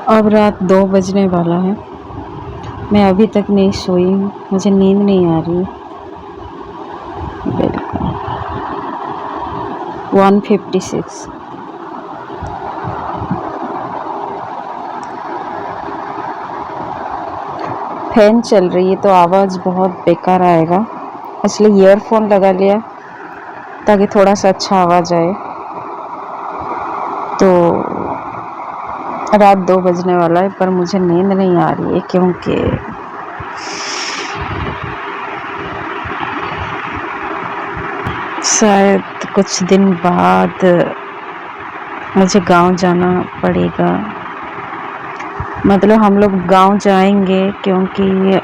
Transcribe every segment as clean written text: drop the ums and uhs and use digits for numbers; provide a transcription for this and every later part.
अब रात 2 बजने वाला है। मैं अभी तक नहीं सोई हूँ, मुझे नींद नहीं आ रही है। बिल्कुल 1:56। फैन चल रही है तो आवाज़ बहुत बेकार आएगा, इसलिए ईयरफोन लगा लिया ताकि थोड़ा सा अच्छा आवाज़ आए। तो रात 2 बजने वाला है पर मुझे नींद नहीं आ रही है क्योंकि शायद कुछ दिन बाद मुझे गांव जाना पड़ेगा। मतलब हम लोग गांव जाएंगे क्योंकि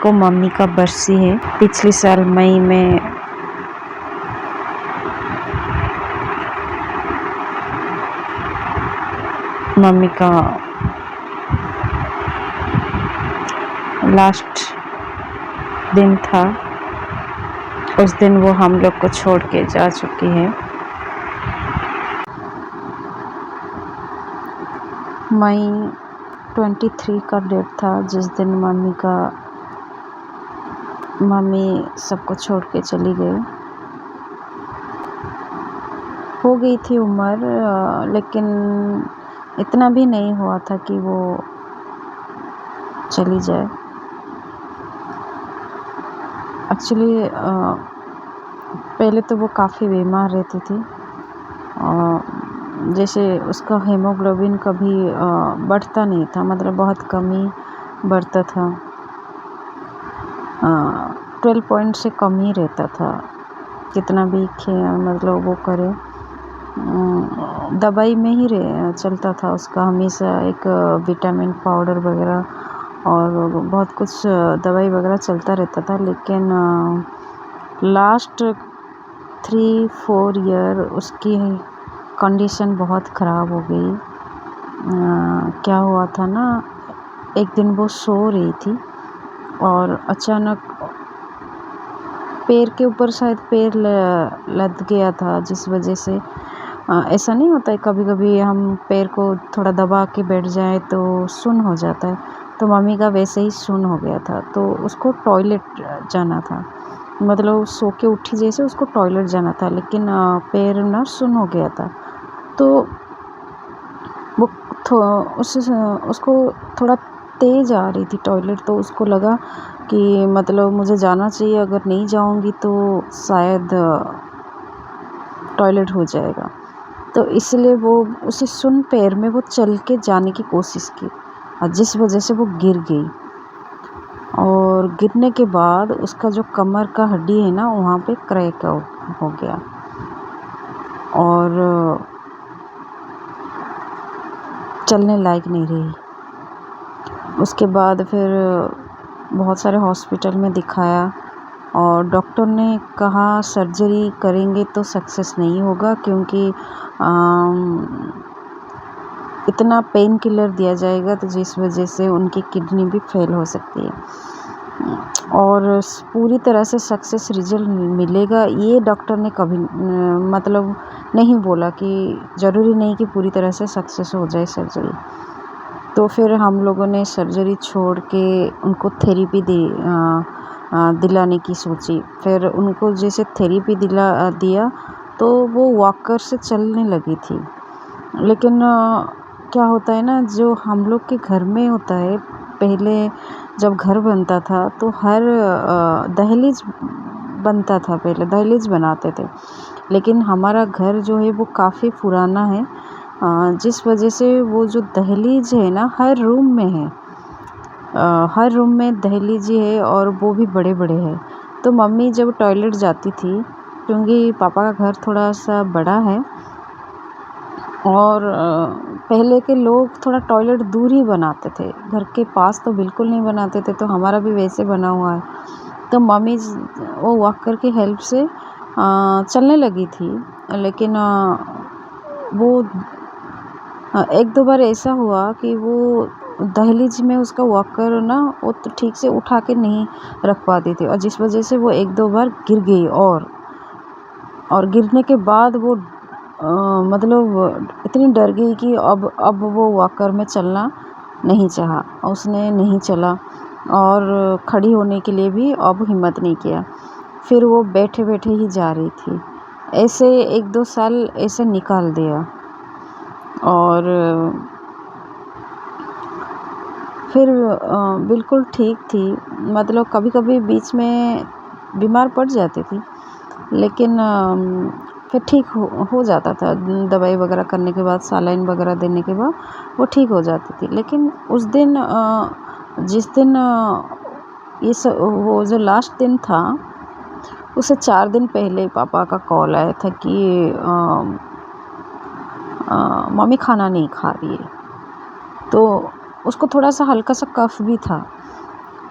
को मम्मी का बरसी है। पिछले साल मई में मम्मी का लास्ट दिन था, उस दिन वो हम लोग को छोड़ के जा चुकी है। मई 23 का डेट था जिस दिन मम्मी सबको छोड़ के चली गई। हो गई थी उम्र, लेकिन इतना भी नहीं हुआ था कि वो चली जाए। एक्चुअली पहले तो वो काफ़ी बीमार रहती थी, जैसे उसका हीमोग्लोबिन कभी बढ़ता नहीं था, मतलब बहुत कम ही बढ़ता था। 12 पॉइंट से कम ही रहता था, कितना भी मतलब वो करे। दवाई में ही चलता था उसका हमेशा, एक विटामिन पाउडर वगैरह और बहुत कुछ दवाई वगैरह चलता रहता था। लेकिन लास्ट 3-4 ईयर उसकी कंडीशन बहुत ख़राब हो गई। क्या हुआ था ना, एक दिन वो सो रही थी और अचानक पैर के ऊपर शायद पैर लद गया था, जिस वजह से ऐसा नहीं होता है कभी कभी हम पैर को थोड़ा दबा के बैठ जाए तो सुन्न हो जाता है, तो मम्मी का वैसे ही सुन्न हो गया था। तो उसको टॉयलेट जाना था, मतलब सो के उठी जैसे उसको टॉयलेट जाना था, लेकिन पैर ना सुन्न हो गया था। तो वो उसको थोड़ा तेज़ आ रही थी टॉयलेट, तो उसको लगा कि मतलब मुझे जाना चाहिए, अगर नहीं जाऊंगी तो शायद टॉयलेट हो जाएगा। तो इसलिए वो उसे सुन्न पैर में वो चल के जाने की कोशिश की और जिस वजह से वो गिर गई। और गिरने के बाद उसका जो कमर का हड्डी है ना, वहाँ पे क्रैक हो गया और चलने लायक नहीं रही। उसके बाद फिर बहुत सारे हॉस्पिटल में दिखाया और डॉक्टर ने कहा सर्जरी करेंगे तो सक्सेस नहीं होगा, क्योंकि इतना पेन किलर दिया जाएगा तो जिस वजह से उनकी किडनी भी फेल हो सकती है और पूरी तरह से सक्सेस रिजल्ट मिलेगा ये डॉक्टर ने कभी मतलब नहीं बोला कि ज़रूरी नहीं कि पूरी तरह से सक्सेस हो जाए सर्जरी। तो फिर हम लोगों ने सर्जरी छोड़ के उनको थेरेपी दिलाने की सोची। फिर उनको जैसे थेरेपी दिया तो वो वॉकर से चलने लगी थी। लेकिन क्या होता है ना, जो हम लोग के घर में होता है, पहले जब घर बनता था तो हर दहलीज बनता था, पहले दहलीज बनाते थे, लेकिन हमारा घर जो है वो काफ़ी पुराना है, जिस वजह से वो जो दहलीज है ना हर रूम में है, हर रूम में दहलीज है और वो भी बड़े बड़े हैं। तो मम्मी जब टॉयलेट जाती थी, क्योंकि पापा का घर थोड़ा सा बड़ा है और पहले के लोग थोड़ा टॉयलेट दूर ही बनाते थे, घर के पास तो बिल्कुल नहीं बनाते थे, तो हमारा भी वैसे बना हुआ है। तो मम्मी वो वॉकर की हेल्प से चलने लगी थी, लेकिन वो 1-2 बार ऐसा हुआ कि वो दहलीज में उसका वॉकर ना वो तो ठीक से उठा के नहीं रख पाती थी और जिस वजह से वो 1-2 बार गिर गई और गिरने के बाद वो मतलब इतनी डर गई कि अब वो वॉकर में चलना नहीं चाहा। उसने नहीं चला और खड़ी होने के लिए भी अब हिम्मत नहीं किया। फिर वो बैठे-बैठे ही जा रही थी। ऐसे 1-2 साल ऐसे निकाल दिया और फिर बिल्कुल ठीक थी। मतलब कभी-कभी बीच में बीमार पड़ जाती थी, लेकिन फिर ठीक हो जाता था। दवाई वगैरह करने के बाद, सलाइन वगैरह देने के बाद वो ठीक हो जाती थी। लेकिन उस दिन जिस दिन वो जो लास्ट दिन था, उससे 4 दिन पहले पापा का कॉल आया था कि मम्मी खाना नहीं खा रही है। तो उसको थोड़ा-सा हल्का-सा कफ़ भी था,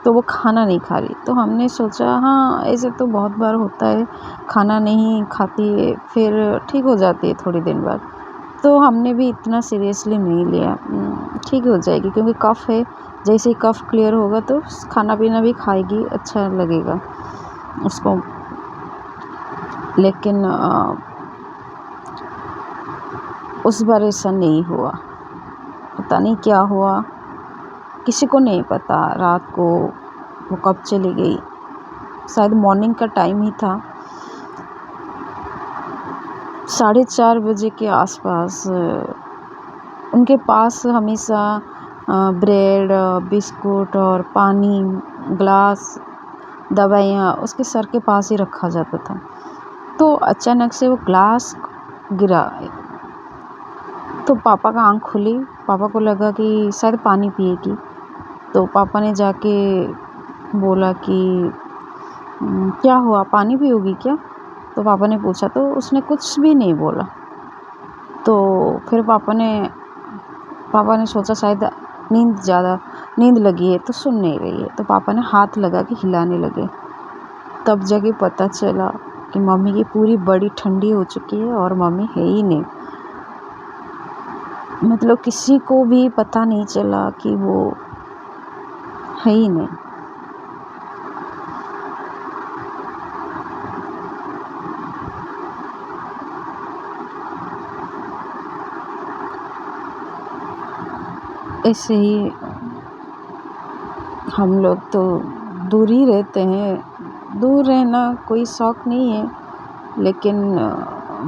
तो वो खाना नहीं खा रही। तो हमने सोचा हाँ, ऐसे तो बहुत बार होता है, खाना नहीं खाती है, फिर ठीक हो जाती है थोड़ी दिन बाद। तो हमने भी इतना सीरियसली नहीं लिया, ठीक हो जाएगी क्योंकि कफ़ है, जैसे ही कफ़ क्लियर होगा तो खाना-पीना भी खाएगी, अच्छा लगेगा उसको। लेकिन उस बार ऐसा नहीं हुआ, पता नहीं क्या हुआ, किसी को नहीं पता। रात को वो कब चली गई, शायद मॉर्निंग का टाइम ही था। 4:30 बजे के आसपास उनके पास हमेशा ब्रेड, बिस्कुट और पानी, ग्लास, दवाइयाँ उसके सर के पास ही रखा जाता था। तो अचानक से वो ग्लास गिरा, तो पापा का आँख खुली। पापा को लगा कि शायद पानी पिएगी, तो पापा ने जाके बोला कि क्या हुआ, पानी पियोगी क्या? तो पापा ने पूछा, तो उसने कुछ भी नहीं बोला। तो फिर पापा ने सोचा शायद नींद लगी है तो सुन नहीं रही है। तो पापा ने हाथ लगा के हिलाने लगे। तब जाके पता चला कि मम्मी की पूरी बॉडी ठंडी हो चुकी है और मम्मी है ही नहीं। मतलब किसी को भी पता नहीं चला कि वो है ही नहीं। ऐसे ही हम लोग तो दूर ही रहते हैं। दूर रहना कोई शौक़ नहीं है, लेकिन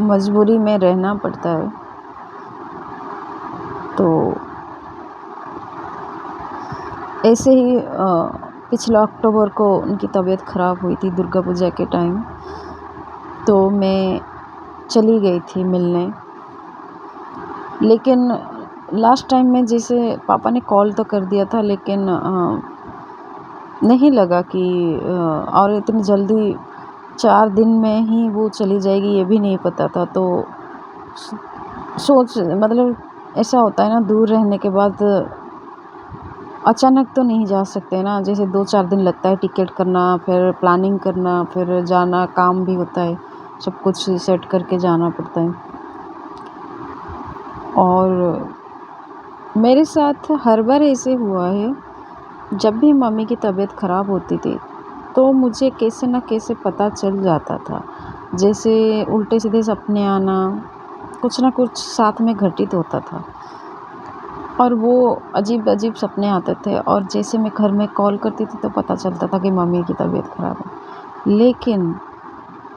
मजबूरी में रहना पड़ता है। तो ऐसे ही पिछले अक्टूबर को उनकी तबीयत ख़राब हुई थी दुर्गा पूजा के टाइम। तो मैं चली गई थी मिलने, लेकिन लास्ट टाइम में जैसे पापा ने कॉल तो कर दिया था, लेकिन नहीं लगा कि और इतनी जल्दी 4 दिन में ही वो चली जाएगी, ये भी नहीं पता था। तो मतलब ऐसा होता है ना, दूर रहने के बाद अचानक तो नहीं जा सकते ना। जैसे 2-4 दिन लगता है टिकट करना, फिर प्लानिंग करना, फिर जाना, काम भी होता है, सब कुछ सेट करके जाना पड़ता है। और मेरे साथ हर बार ऐसे हुआ है, जब भी मम्मी की तबीयत ख़राब होती थी तो मुझे कैसे न कैसे पता चल जाता था। जैसे उल्टे-सीधे सपने आना, कुछ न कुछ साथ में घटित होता था और वो अजीब-अजीब सपने आते थे। और जैसे मैं घर में कॉल करती थी तो पता चलता था कि मम्मी की तबीयत ख़राब है। लेकिन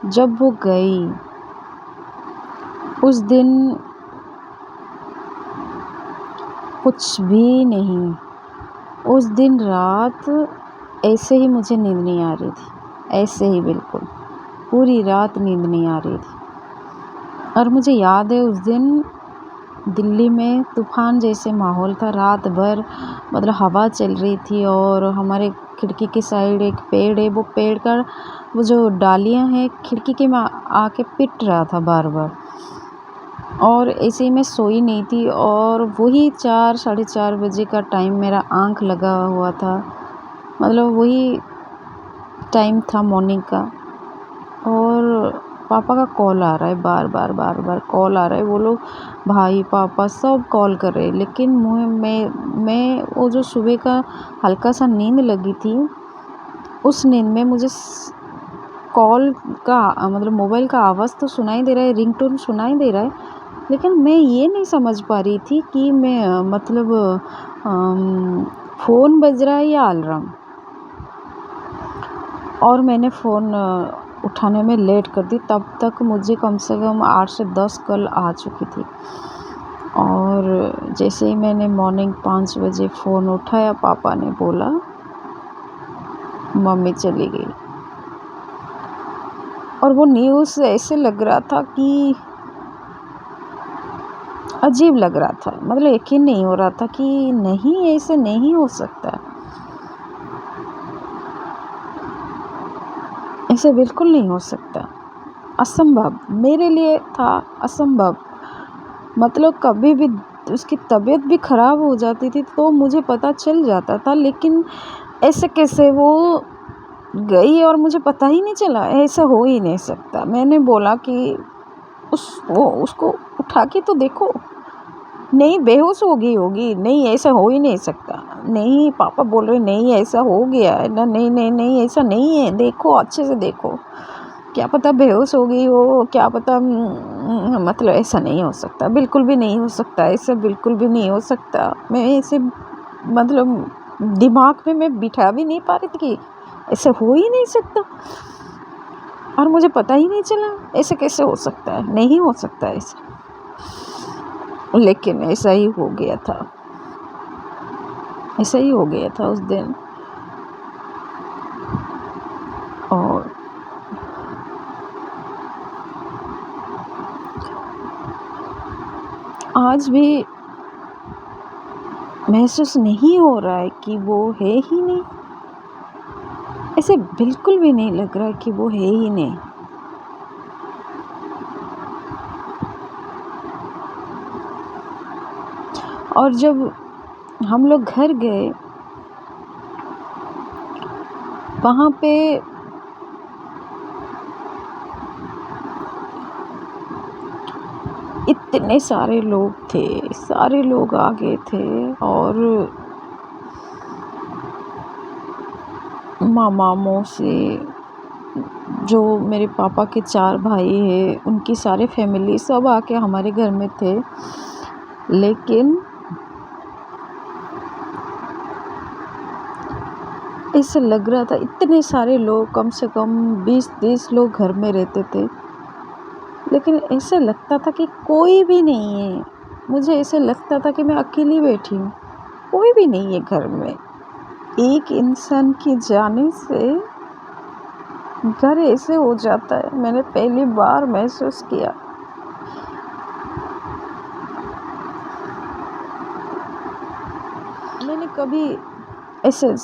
जब वो गई, उस दिन कुछ भी नहीं। उस दिन रात ऐसे ही मुझे नींद नहीं आ रही थी, ऐसे ही बिल्कुल पूरी रात नींद नहीं आ रही थी। और मुझे याद है उस दिन दिल्ली में तूफ़ान जैसे माहौल था, रात भर मतलब हवा चल रही थी और हमारे खिड़की के साइड एक पेड़ है, वो पेड़ का वो जो डालियाँ हैं खिड़की के में आके पिट रहा था बार-बार। और ऐसे ही मैं सोई नहीं थी और वही 4 साढ़े 4 बजे का टाइम मेरा आँख लगा हुआ था। मतलब वही टाइम था मॉर्निंग का और पापा का कॉल आ रहा है, बार-बार कॉल आ रहा है। वो लोग भाई, पापा सब कॉल कर रहे हैं, लेकिन मैं वो जो सुबह का हल्का-सा नींद लगी थी, उस नींद में मुझे कॉल का मतलब मोबाइल का आवाज़ तो सुनाई दे रहा है, रिंगटोन सुनाई दे रहा है, लेकिन मैं ये नहीं समझ पा रही थी कि मैं मतलब फ़ोन बज रहा है या अलार्म। और मैंने फ़ोन उठाने में लेट कर दी, तब तक मुझे कम से कम 8 से 10 कॉल आ चुकी थी। और जैसे ही मैंने मॉर्निंग 5 बजे फ़ोन उठाया, पापा ने बोला मम्मी चली गई। और वो न्यूज़ ऐसे लग रहा था कि अजीब लग रहा था, मतलब यकीन नहीं हो रहा था कि नहीं, ऐसे नहीं हो सकता, ऐसे बिल्कुल नहीं हो सकता, असंभव मेरे लिए था, असंभव। मतलब कभी भी उसकी तबीयत भी ख़राब हो जाती थी तो मुझे पता चल जाता था, लेकिन ऐसे कैसे वो गई और मुझे पता ही नहीं चला, ऐसा हो ही नहीं सकता। मैंने बोला कि उसको उठा के तो देखो, नहीं बेहोश हो गई होगी, नहीं ऐसा हो ही नहीं सकता। नहीं, पापा बोल रहे नहीं ऐसा हो गया है ना, नहीं नहीं नहीं ऐसा नहीं है, देखो अच्छे से देखो, क्या पता बेहोश हो गई हो, क्या पता मतलब ऐसा नहीं हो सकता, बिल्कुल भी नहीं हो सकता, ऐसा बिल्कुल भी नहीं हो सकता। मैं ऐसे मतलब दिमाग में मैं बिठा भी नहीं पा रही थी कि ऐसा हो ही नहीं सकता, और मुझे पता ही नहीं चला ऐसे कैसे हो सकता है, नहीं हो सकता ऐसा। लेकिन ऐसा ही हो गया था, ऐसा ही हो गया था उस दिन। और आज भी महसूस नहीं हो रहा है कि वो है ही नहीं, ऐसे बिल्कुल भी नहीं लग रहा है कि वो है ही नहीं। और जब हम लोग घर गए, वहाँ पे इतने सारे लोग थे, सारे लोग आ गए थे, और मामा मौसी, जो मेरे पापा के 4 भाई हैं, उनकी सारे फैमिली सब आके हमारे घर में थे। लेकिन ऐसे लग रहा था इतने सारे लोग, कम से कम 20-30 लोग घर में रहते थे, लेकिन ऐसे लगता था कि कोई भी नहीं है। मुझे ऐसे लगता था कि मैं अकेली बैठी हूँ, कोई भी नहीं है घर में। एक इंसान के जाने से घर ऐसे हो जाता है, मैंने पहली बार महसूस किया। मैंने कभी ऐसे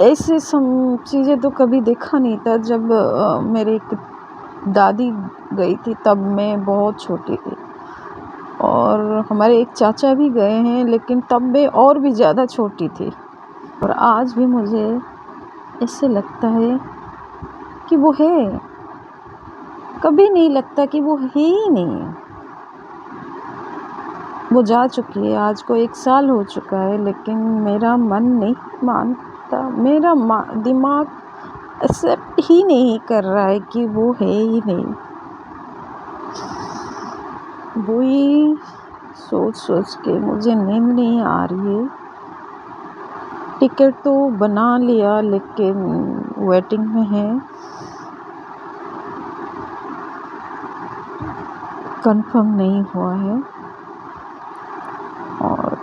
ऐसे चीज़ें तो कभी देखा नहीं था। जब मेरी एक दादी गई थी तब मैं बहुत छोटी थी, और हमारे एक चाचा भी गए हैं, लेकिन तब मैं और भी ज़्यादा छोटी थी। और आज भी मुझे ऐसे लगता है कि वो है, कभी नहीं लगता कि वो है ही नहीं। वो जा चुकी है, आज को 1 साल हो चुका है, लेकिन मेरा मन नहीं मानता, मेरा दिमाग एक्सेप्ट ही नहीं कर रहा है कि वो है ही नहीं। वही सोच सोच के मुझे नींद नहीं आ रही है। टिकट तो बना लिया, लेकिन वेटिंग में है, कंफर्म नहीं हुआ है। और